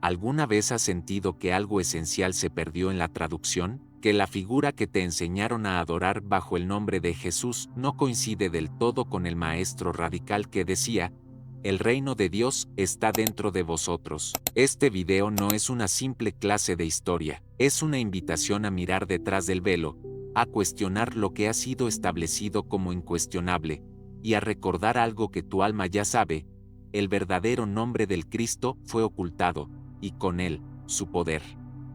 ¿Alguna vez has sentido que algo esencial se perdió en la traducción? ¿Que la figura que te enseñaron a adorar bajo el nombre de Jesús no coincide del todo con el maestro radical que decía: "El reino de Dios está dentro de vosotros"? Este video no es una simple clase de historia, es una invitación a mirar detrás del velo, a cuestionar lo que ha sido establecido como incuestionable, y a recordar algo que tu alma ya sabe: el verdadero nombre del Cristo fue ocultado, y con él, su poder.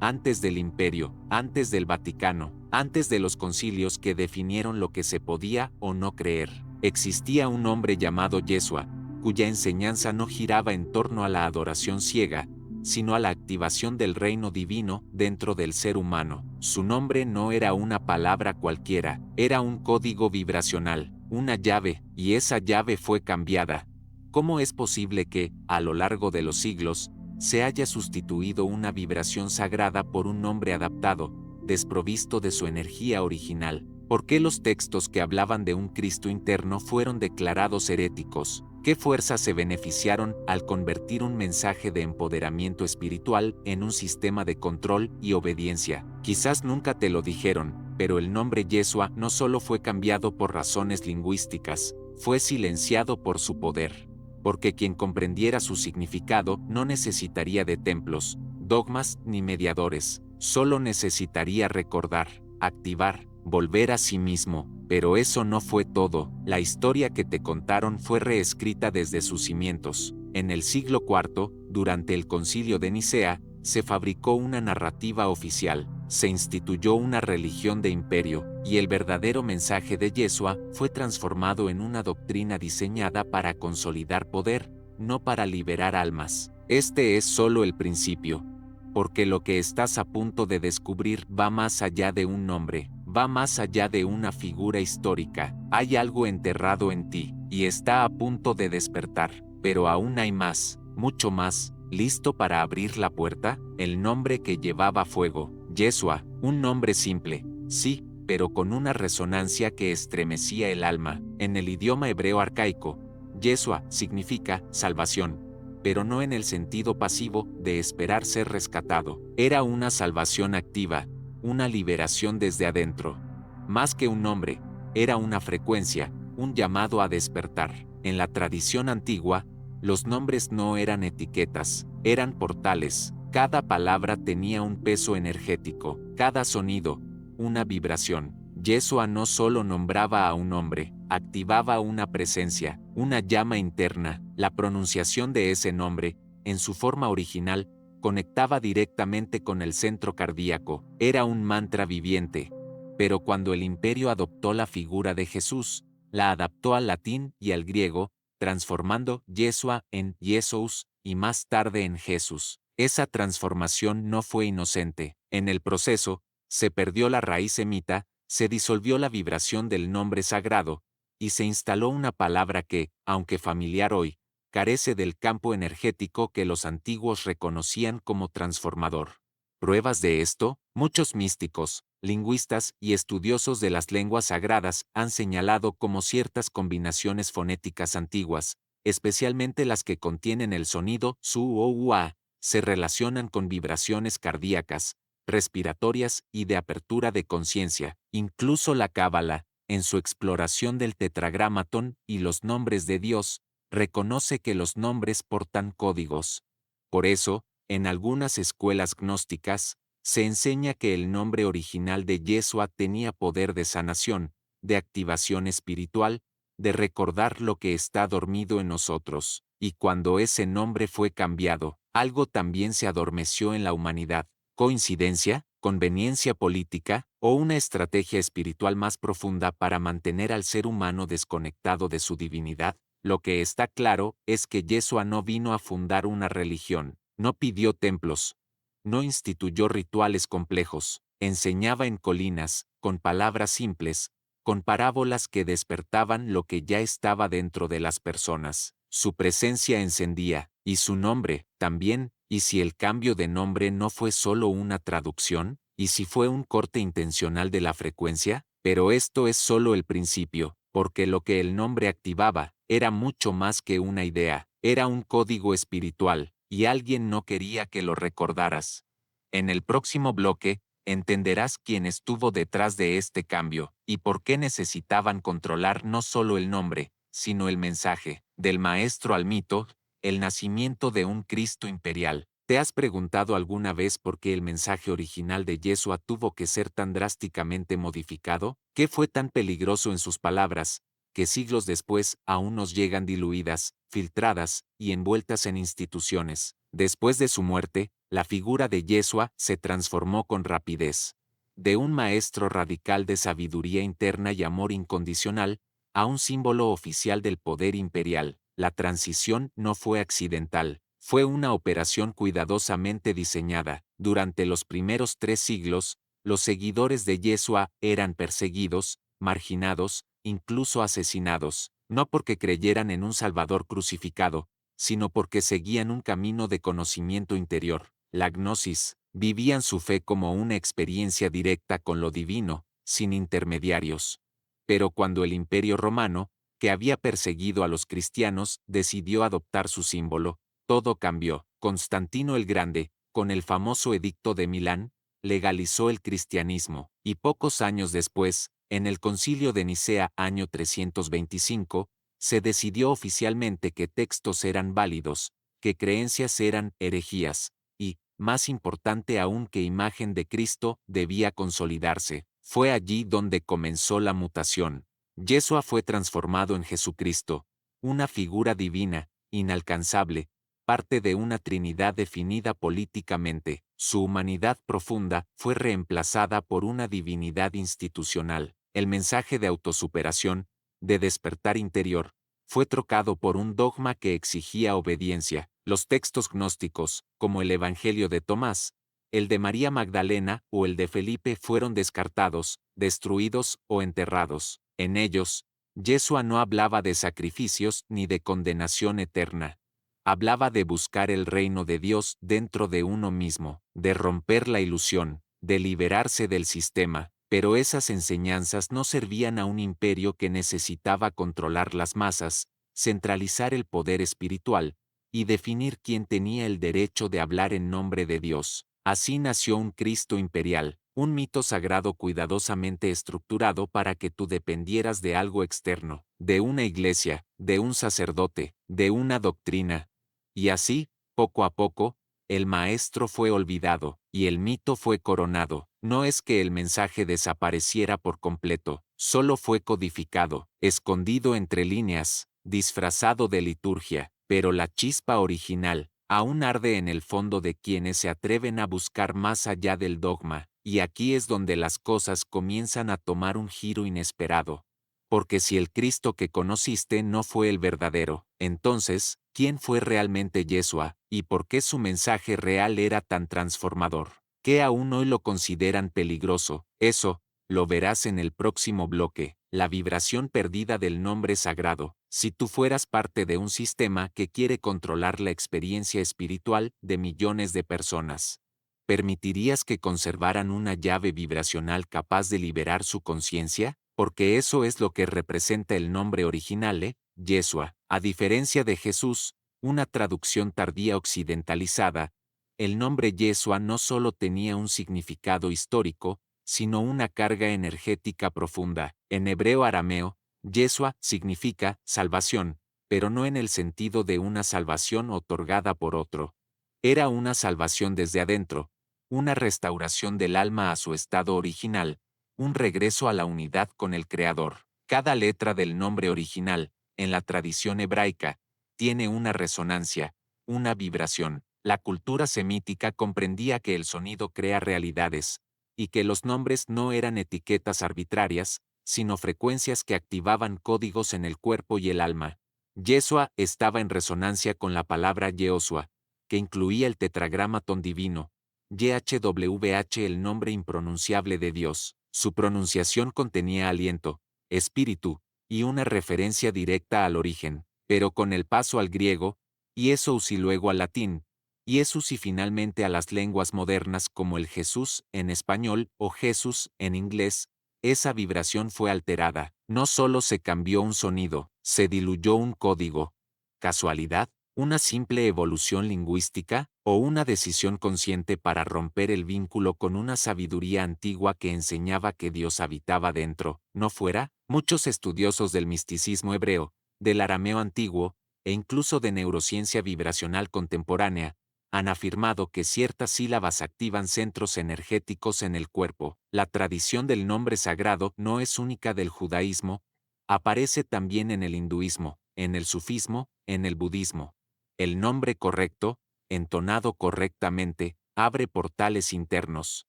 Antes del imperio, antes del Vaticano, antes de los concilios que definieron lo que se podía o no creer, existía un hombre llamado Yeshua, cuya enseñanza no giraba en torno a la adoración ciega, sino a la activación del reino divino dentro del ser humano. Su nombre no era una palabra cualquiera, era un código vibracional, una llave, y esa llave fue cambiada. ¿Cómo es posible que, a lo largo de los siglos, se haya sustituido una vibración sagrada por un nombre adaptado, desprovisto de su energía original? ¿Por qué los textos que hablaban de un Cristo interno fueron declarados heréticos? ¿Qué fuerzas se beneficiaron al convertir un mensaje de empoderamiento espiritual en un sistema de control y obediencia? Quizás nunca te lo dijeron, pero el nombre Yeshua no solo fue cambiado por razones lingüísticas, fue silenciado por su poder. Porque quien comprendiera su significado no necesitaría de templos, dogmas ni mediadores, solo necesitaría recordar, activar, volver a sí mismo. Pero eso no fue todo. La historia que te contaron fue reescrita desde sus cimientos. En el siglo IV, durante el Concilio de Nicea, se fabricó una narrativa oficial, se instituyó una religión de imperio, y el verdadero mensaje de Yeshua fue transformado en una doctrina diseñada para consolidar poder, no para liberar almas. Este es solo el principio, porque lo que estás a punto de descubrir va más allá de un nombre, va más allá de una figura histórica. Hay algo enterrado en ti, y está a punto de despertar, pero aún hay más, mucho más. ¿Listo para abrir la puerta? El nombre que llevaba fuego, Yeshua, un nombre simple, sí, pero con una resonancia que estremecía el alma. En el idioma hebreo arcaico, Yeshua significa salvación, pero no en el sentido pasivo de esperar ser rescatado. Era una salvación activa, una liberación desde adentro. Más que un nombre, era una frecuencia, un llamado a despertar. En la tradición antigua, los nombres no eran etiquetas, eran portales. Cada palabra tenía un peso energético, cada sonido, una vibración. Yeshua no solo nombraba a un hombre, activaba una presencia, una llama interna. La pronunciación de ese nombre, en su forma original, conectaba directamente con el centro cardíaco. Era un mantra viviente. Pero cuando el imperio adoptó la figura de Jesús, la adaptó al latín y al griego, transformando Yeshua en Jesús y más tarde en Jesús. Esa transformación no fue inocente. En el proceso, se perdió la raíz semita, se disolvió la vibración del nombre sagrado, y se instaló una palabra que, aunque familiar hoy, carece del campo energético que los antiguos reconocían como transformador. Pruebas de esto, muchos místicos, lingüistas y estudiosos de las lenguas sagradas han señalado como ciertas combinaciones fonéticas antiguas, especialmente las que contienen el sonido su o ua, se relacionan con vibraciones cardíacas, respiratorias y de apertura de conciencia. Incluso la Cábala, en su exploración del tetragramatón y los nombres de Dios, reconoce que los nombres portan códigos. Por eso, en algunas escuelas gnósticas, se enseña que el nombre original de Yeshua tenía poder de sanación, de activación espiritual, de recordar lo que está dormido en nosotros, y cuando ese nombre fue cambiado, algo también se adormeció en la humanidad. ¿Coincidencia, conveniencia política, o una estrategia espiritual más profunda para mantener al ser humano desconectado de su divinidad? Lo que está claro es que Yeshua no vino a fundar una religión, no pidió templos, no instituyó rituales complejos, enseñaba en colinas, con palabras simples, con parábolas que despertaban lo que ya estaba dentro de las personas. Su presencia encendía, y su nombre, también. ¿Y si el cambio de nombre no fue solo una traducción? ¿Y si fue un corte intencional de la frecuencia? Pero esto es solo el principio, porque lo que el nombre activaba era mucho más que una idea, era un código espiritual, y alguien no quería que lo recordaras. En el próximo bloque, entenderás quién estuvo detrás de este cambio, y por qué necesitaban controlar no solo el nombre, sino el mensaje, del maestro al mito, el nacimiento de un Cristo imperial. ¿Te has preguntado alguna vez por qué el mensaje original de Yeshua tuvo que ser tan drásticamente modificado? ¿Qué fue tan peligroso en sus palabras, que siglos después aún nos llegan diluidas, filtradas y envueltas en instituciones? Después de su muerte, la figura de Yeshua se transformó con rapidez. De un maestro radical de sabiduría interna y amor incondicional, a un símbolo oficial del poder imperial. La transición no fue accidental. Fue una operación cuidadosamente diseñada. Durante los primeros 3 siglos, los seguidores de Yeshua eran perseguidos, marginados, incluso asesinados, no porque creyeran en un Salvador crucificado, sino porque seguían un camino de conocimiento interior, la gnosis, vivían su fe como una experiencia directa con lo divino, sin intermediarios. Pero cuando el Imperio Romano, que había perseguido a los cristianos, decidió adoptar su símbolo, todo cambió. Constantino el Grande, con el famoso Edicto de Milán, legalizó el cristianismo, y pocos años después, en el Concilio de Nicea, año 325, se decidió oficialmente que textos eran válidos, que creencias eran herejías, y, más importante aún que imagen de Cristo, debía consolidarse. Fue allí donde comenzó la mutación. Yeshua fue transformado en Jesucristo, una figura divina, inalcanzable, parte de una Trinidad definida políticamente. Su humanidad profunda fue reemplazada por una divinidad institucional. El mensaje de autosuperación, de despertar interior, fue trocado por un dogma que exigía obediencia. Los textos gnósticos, como el Evangelio de Tomás, el de María Magdalena o el de Felipe fueron descartados, destruidos o enterrados. En ellos, Yeshua no hablaba de sacrificios ni de condenación eterna. Hablaba de buscar el reino de Dios dentro de uno mismo, de romper la ilusión, de liberarse del sistema, pero esas enseñanzas no servían a un imperio que necesitaba controlar las masas, centralizar el poder espiritual, y definir quién tenía el derecho de hablar en nombre de Dios. Así nació un Cristo imperial, un mito sagrado cuidadosamente estructurado para que tú dependieras de algo externo, de una iglesia, de un sacerdote, de una doctrina. Y así, poco a poco, el maestro fue olvidado, y el mito fue coronado. No es que el mensaje desapareciera por completo, solo fue codificado, escondido entre líneas, disfrazado de liturgia, pero la chispa original, aún arde en el fondo de quienes se atreven a buscar más allá del dogma, y aquí es donde las cosas comienzan a tomar un giro inesperado. Porque si el Cristo que conociste no fue el verdadero, entonces, ¿quién fue realmente Yeshua, y por qué su mensaje real era tan transformador? ¿Qué aún hoy lo consideran peligroso? Eso, lo verás en el próximo bloque, la vibración perdida del nombre sagrado. Si tú fueras parte de un sistema que quiere controlar la experiencia espiritual de millones de personas, ¿permitirías que conservaran una llave vibracional capaz de liberar su conciencia? Porque eso es lo que representa el nombre original, Yeshua. A diferencia de Jesús, una traducción tardía occidentalizada, el nombre Yeshua no solo tenía un significado histórico, sino una carga energética profunda. En hebreo arameo, Yeshua significa salvación, pero no en el sentido de una salvación otorgada por otro. Era una salvación desde adentro, una restauración del alma a su estado original, un regreso a la unidad con el Creador. Cada letra del nombre original, en la tradición hebraica, tiene una resonancia, una vibración. La cultura semítica comprendía que el sonido crea realidades, y que los nombres no eran etiquetas arbitrarias, sino frecuencias que activaban códigos en el cuerpo y el alma. Yeshua estaba en resonancia con la palabra Yehoshua, que incluía el tetragramatón divino, YHWH, el nombre impronunciable de Dios. Su pronunciación contenía aliento, espíritu, y una referencia directa al origen, pero con el paso al griego, Iesus y luego al latín, Jesús y finalmente a las lenguas modernas como el Jesús en español o Jesús en inglés, esa vibración fue alterada. No solo se cambió un sonido, se diluyó un código. ¿Casualidad? ¿Una simple evolución lingüística? ¿O una decisión consciente para romper el vínculo con una sabiduría antigua que enseñaba que Dios habitaba dentro, no fuera? Muchos estudiosos del misticismo hebreo, del arameo antiguo, e incluso de neurociencia vibracional contemporánea, han afirmado que ciertas sílabas activan centros energéticos en el cuerpo. La tradición del nombre sagrado no es única del judaísmo, aparece también en el hinduismo, en el sufismo, en el budismo. El nombre correcto, entonado correctamente, abre portales internos.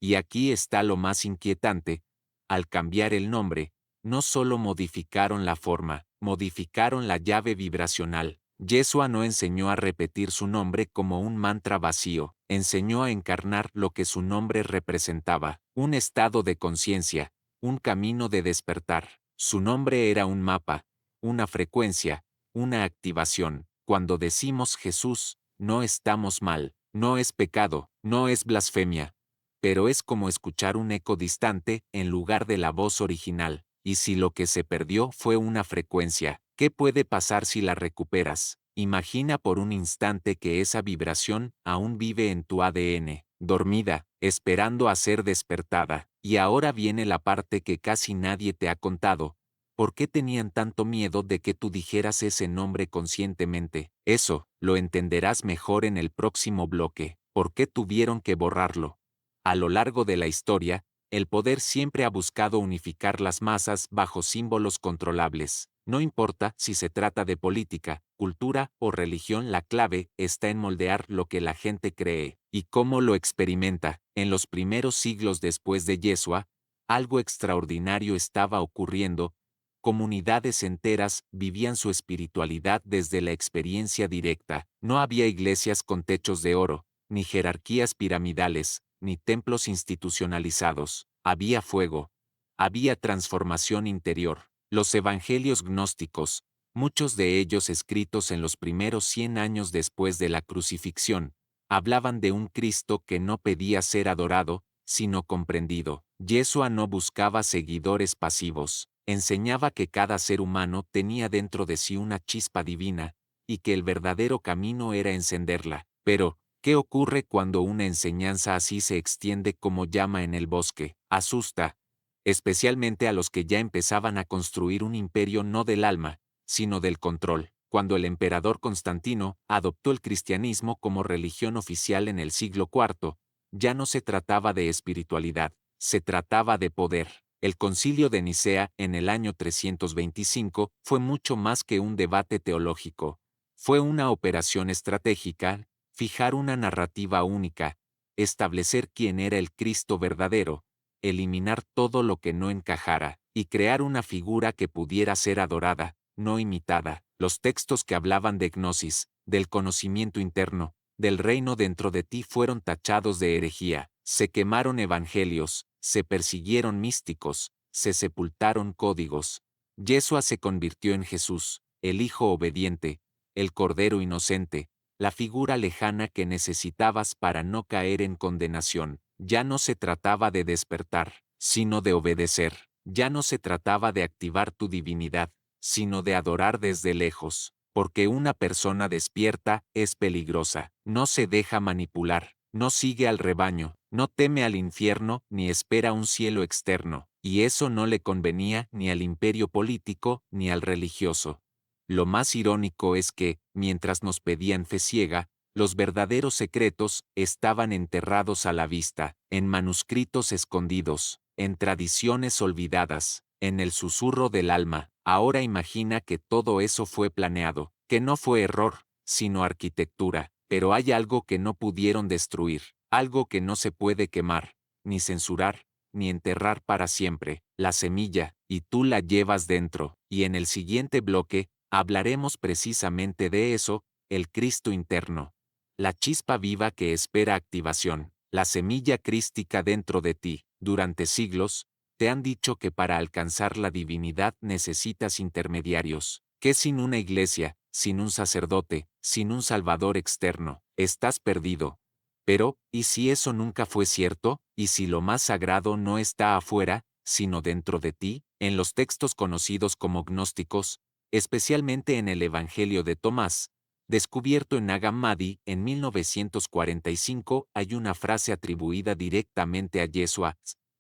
Y aquí está lo más inquietante: al cambiar el nombre, no solo modificaron la forma, modificaron la llave vibracional. Yeshua no enseñó a repetir su nombre como un mantra vacío, enseñó a encarnar lo que su nombre representaba: un estado de conciencia, un camino de despertar. Su nombre era un mapa, una frecuencia, una activación. Cuando decimos Jesús, no estamos mal, no es pecado, no es blasfemia. Pero es como escuchar un eco distante en lugar de la voz original. Y si lo que se perdió fue una frecuencia, ¿qué puede pasar si la recuperas? Imagina por un instante que esa vibración aún vive en tu ADN, dormida, esperando a ser despertada. Y ahora viene la parte que casi nadie te ha contado. ¿Por qué tenían tanto miedo de que tú dijeras ese nombre conscientemente? Eso, lo entenderás mejor en el próximo bloque. ¿Por qué tuvieron que borrarlo? A lo largo de la historia, el poder siempre ha buscado unificar las masas bajo símbolos controlables. No importa si se trata de política, cultura o religión, la clave está en moldear lo que la gente cree y cómo lo experimenta. En los primeros siglos después de Yeshua, algo extraordinario estaba ocurriendo. Comunidades enteras vivían su espiritualidad desde la experiencia directa. No había iglesias con techos de oro, ni jerarquías piramidales, ni templos institucionalizados. Había fuego. Había transformación interior. Los evangelios gnósticos, muchos de ellos escritos en los primeros 100 años después de la crucifixión, hablaban de un Cristo que no pedía ser adorado, sino comprendido. Yeshua no buscaba seguidores pasivos. Enseñaba que cada ser humano tenía dentro de sí una chispa divina, y que el verdadero camino era encenderla. Pero, ¿qué ocurre cuando una enseñanza así se extiende como llama en el bosque? Asusta, especialmente a los que ya empezaban a construir un imperio no del alma, sino del control. Cuando el emperador Constantino adoptó el cristianismo como religión oficial en el siglo IV, ya no se trataba de espiritualidad, se trataba de poder. El Concilio de Nicea, en el año 325, fue mucho más que un debate teológico. Fue una operación estratégica: fijar una narrativa única, establecer quién era el Cristo verdadero, eliminar todo lo que no encajara, y crear una figura que pudiera ser adorada, no imitada. Los textos que hablaban de gnosis, del conocimiento interno, del reino dentro de ti, fueron tachados de herejía. Se quemaron evangelios, se persiguieron místicos, se sepultaron códigos. Yeshua se convirtió en Jesús, el Hijo obediente, el Cordero inocente, la figura lejana que necesitabas para no caer en condenación. Ya no se trataba de despertar, sino de obedecer. Ya no se trataba de activar tu divinidad, sino de adorar desde lejos. Porque una persona despierta es peligrosa, no se deja manipular, no sigue al rebaño, no teme al infierno ni espera un cielo externo, y eso no le convenía ni al imperio político ni al religioso. Lo más irónico es que, mientras nos pedían fe ciega, los verdaderos secretos estaban enterrados a la vista, en manuscritos escondidos, en tradiciones olvidadas, en el susurro del alma. Ahora imagina que todo eso fue planeado, que no fue error, sino arquitectura. Pero hay algo que no pudieron destruir, algo que no se puede quemar, ni censurar, ni enterrar para siempre: la semilla, y tú la llevas dentro. Y en el siguiente bloque, hablaremos precisamente de eso: el Cristo interno. La chispa viva que espera activación, la semilla crística dentro de ti. Durante siglos, te han dicho que para alcanzar la divinidad necesitas intermediarios, que sin una iglesia, sin un sacerdote, sin un salvador externo, estás perdido. Pero, ¿y si eso nunca fue cierto? ¿Y si lo más sagrado no está afuera, sino dentro de ti, en los textos conocidos como gnósticos, especialmente en el Evangelio de Tomás, descubierto en Nag Hammadi en 1945, hay una frase atribuida directamente a Yeshua: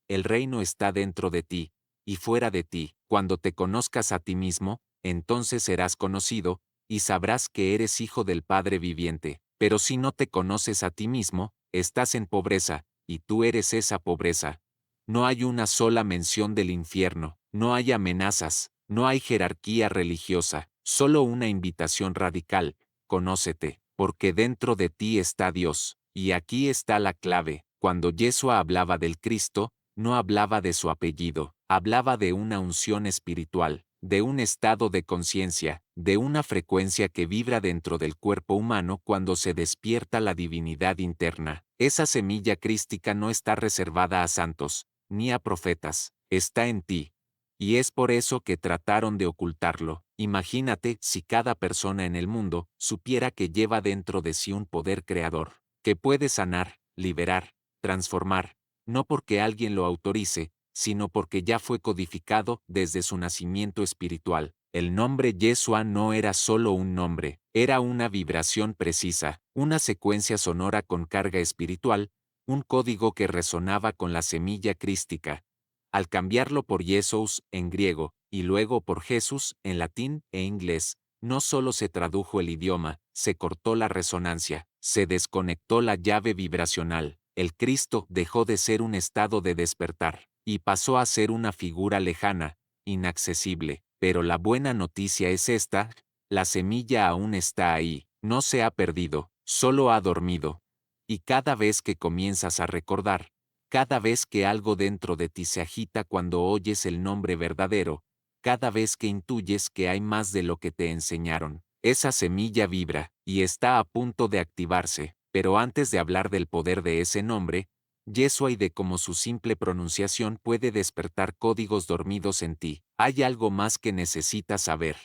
el reino está dentro de ti, y fuera de ti. Cuando te conozcas a ti mismo, entonces serás conocido, y sabrás que eres hijo del Padre viviente. Pero si no te conoces a ti mismo, estás en pobreza, y tú eres esa pobreza. No hay una sola mención del infierno, no hay amenazas, no hay jerarquía religiosa, solo una invitación radical: conócete, porque dentro de ti está Dios. Y aquí está la clave: cuando Yeshua hablaba del Cristo, no hablaba de su apellido, hablaba de una unción espiritual, de un estado de conciencia, de una frecuencia que vibra dentro del cuerpo humano cuando se despierta la divinidad interna. Esa semilla crística no está reservada a santos, ni a profetas, está en ti. Y es por eso que trataron de ocultarlo. Imagínate si cada persona en el mundo supiera que lleva dentro de sí un poder creador, que puede sanar, liberar, transformar, no porque alguien lo autorice, sino porque ya fue codificado desde su nacimiento espiritual. El nombre Yeshua no era solo un nombre, era una vibración precisa, una secuencia sonora con carga espiritual, un código que resonaba con la semilla crística. Al cambiarlo por Jesús en griego, y luego por Jesús en latín e inglés, no solo se tradujo el idioma, se cortó la resonancia, se desconectó la llave vibracional. El Cristo dejó de ser un estado de despertar, y pasó a ser una figura lejana, inaccesible. Pero la buena noticia es esta: la semilla aún está ahí, no se ha perdido, solo ha dormido. Y cada vez que comienzas a recordar, cada vez que algo dentro de ti se agita cuando oyes el nombre verdadero, cada vez que intuyes que hay más de lo que te enseñaron, esa semilla vibra, y está a punto de activarse. Pero antes de hablar del poder de ese nombre, Yeshua, y de cómo su simple pronunciación puede despertar códigos dormidos en ti, hay algo más que necesitas saber.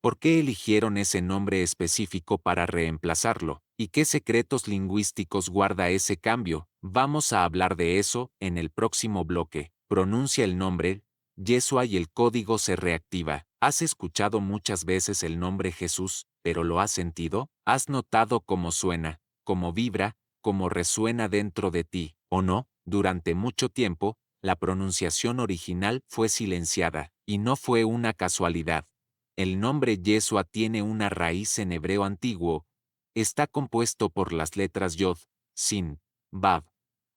¿Por qué eligieron ese nombre específico para reemplazarlo? ¿Y qué secretos lingüísticos guarda ese cambio? Vamos a hablar de eso en el próximo bloque. Pronuncia el nombre Yeshua y el código se reactiva. ¿Has escuchado muchas veces el nombre Jesús, pero lo has sentido? ¿Has notado cómo suena, cómo vibra, cómo resuena dentro de ti, o no? Durante mucho tiempo, la pronunciación original fue silenciada, y no fue una casualidad. El nombre Yeshua tiene una raíz en hebreo antiguo. Está compuesto por las letras Yod, Sin, Vav,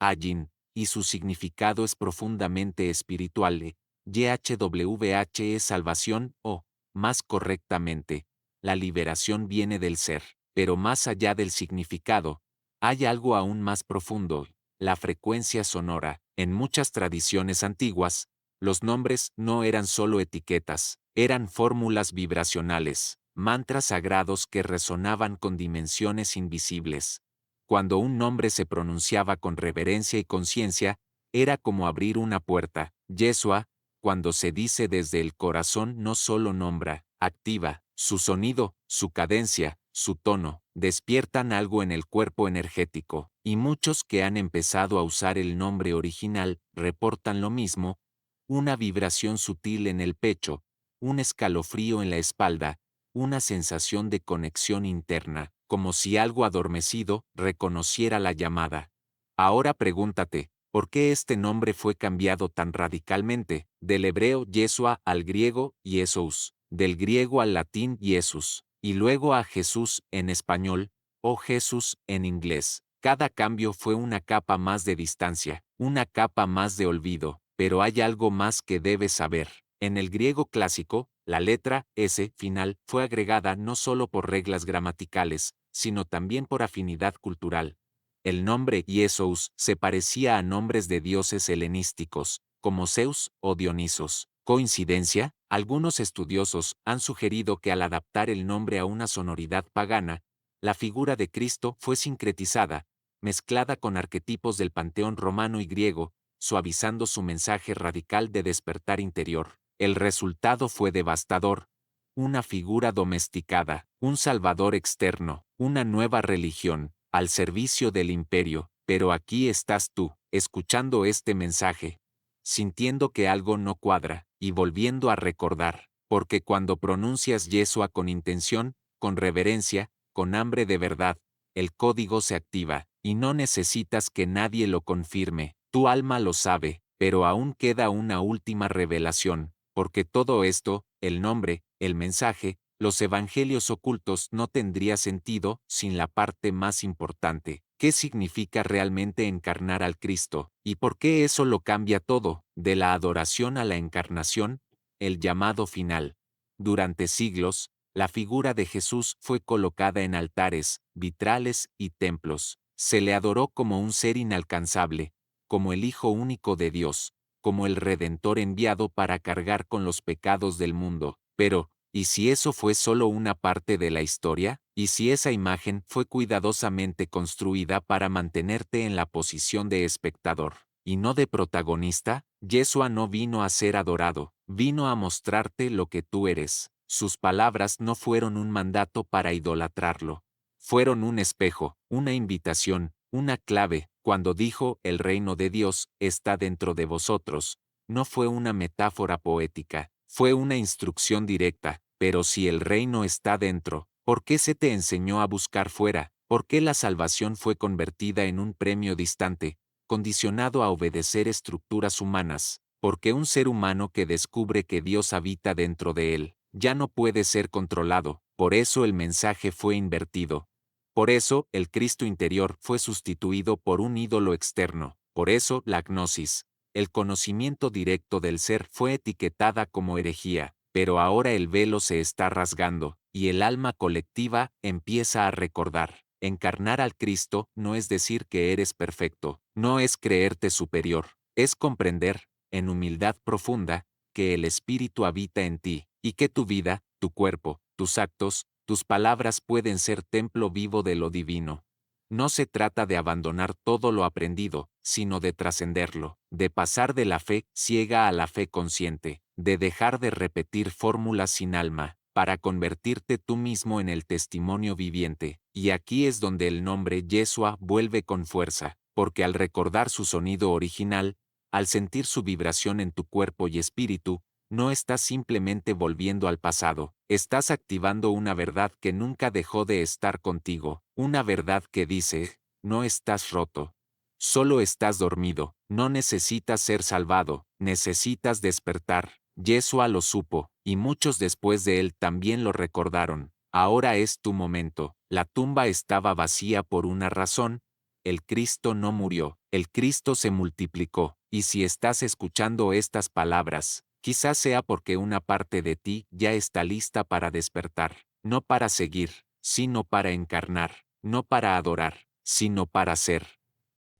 Ayin, y su significado es profundamente espiritual. YHWH es salvación, o, más correctamente, la liberación viene del ser. Pero más allá del significado, hay algo aún más profundo: la frecuencia sonora. En muchas tradiciones antiguas, los nombres no eran solo etiquetas, eran fórmulas vibracionales, mantras sagrados que resonaban con dimensiones invisibles. Cuando un nombre se pronunciaba con reverencia y conciencia, era como abrir una puerta. Yeshua, cuando se dice desde el corazón, no solo nombra, activa. Su sonido, su cadencia, su tono, despiertan algo en el cuerpo energético, y muchos que han empezado a usar el nombre original reportan lo mismo: una vibración sutil en el pecho, un escalofrío en la espalda, una sensación de conexión interna, como si algo adormecido reconociera la llamada. Ahora pregúntate, ¿por qué este nombre fue cambiado tan radicalmente? Del hebreo Yeshua al griego Jesús, del griego al latín Jesús, y luego a Jesús en español, o Jesús en inglés. Cada cambio fue una capa más de distancia, una capa más de olvido. Pero hay algo más que debes saber. En el griego clásico, la letra S final fue agregada no solo por reglas gramaticales, sino también por afinidad cultural. El nombre Jesús se parecía a nombres de dioses helenísticos, como Zeus o Dionisos. ¿Coincidencia? Algunos estudiosos han sugerido que al adaptar el nombre a una sonoridad pagana, la figura de Cristo fue sincretizada, mezclada con arquetipos del panteón romano y griego, suavizando su mensaje radical de despertar interior. El resultado fue devastador: una figura domesticada, un salvador externo, una nueva religión, al servicio del imperio. Pero aquí estás tú, escuchando este mensaje. sintiendo que algo no cuadra, y volviendo a recordar, porque cuando pronuncias Yeshua con intención, con reverencia, con hambre de verdad, el código se activa, y no necesitas que nadie lo confirme, tu alma lo sabe, pero aún queda una última revelación, porque todo esto, el nombre, el mensaje, los evangelios ocultos no tendría sentido sin la parte más importante. ¿Qué significa realmente encarnar al Cristo? ¿Y por qué eso lo cambia todo, de la adoración a la encarnación? El llamado final. Durante siglos, la figura de Jesús fue colocada en altares, vitrales y templos. Se le adoró como un ser inalcanzable, como el Hijo único de Dios, como el Redentor enviado para cargar con los pecados del mundo. Pero, ¿y si eso fue solo una parte de la historia? ¿Y si esa imagen fue cuidadosamente construida para mantenerte en la posición de espectador, y no de protagonista? Yeshua no vino a ser adorado, vino a mostrarte lo que tú eres. Sus palabras no fueron un mandato para idolatrarlo. Fueron un espejo, una invitación, una clave. Cuando dijo, el reino de Dios está dentro de vosotros, no fue una metáfora poética, fue una instrucción directa. Pero si el reino está dentro, ¿por qué se te enseñó a buscar fuera? ¿Por qué la salvación fue convertida en un premio distante, condicionado a obedecer estructuras humanas? Porque un ser humano que descubre que Dios habita dentro de él, ya no puede ser controlado. Por eso el mensaje fue invertido. Por eso el Cristo interior fue sustituido por un ídolo externo. Por eso la gnosis, el conocimiento directo del ser, fue etiquetada como herejía. Pero ahora el velo se está rasgando, y el alma colectiva empieza a recordar. Encarnar al Cristo no es decir que eres perfecto, no es creerte superior, es comprender, en humildad profunda, que el Espíritu habita en ti, y que tu vida, tu cuerpo, tus actos, tus palabras pueden ser templo vivo de lo divino. No se trata de abandonar todo lo aprendido, sino de trascenderlo, de pasar de la fe ciega a la fe consciente, de dejar de repetir fórmulas sin alma, para convertirte tú mismo en el testimonio viviente. Y aquí es donde el nombre Yeshua vuelve con fuerza, porque al recordar su sonido original, al sentir su vibración en tu cuerpo y espíritu, no estás simplemente volviendo al pasado, estás activando una verdad que nunca dejó de estar contigo, una verdad que dice, no estás roto. Solo estás dormido, no necesitas ser salvado, necesitas despertar. Yeshua lo supo, y muchos después de él también lo recordaron. Ahora es tu momento. La tumba estaba vacía por una razón. El Cristo no murió, el Cristo se multiplicó, y si estás escuchando estas palabras, quizás sea porque una parte de ti ya está lista para despertar, no para seguir, sino para encarnar, no para adorar, sino para ser.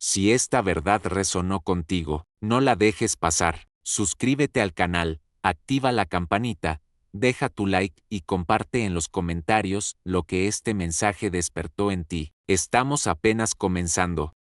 Si esta verdad resonó contigo, no la dejes pasar, suscríbete al canal, activa la campanita, deja tu like y comparte en los comentarios lo que este mensaje despertó en ti. Estamos apenas comenzando.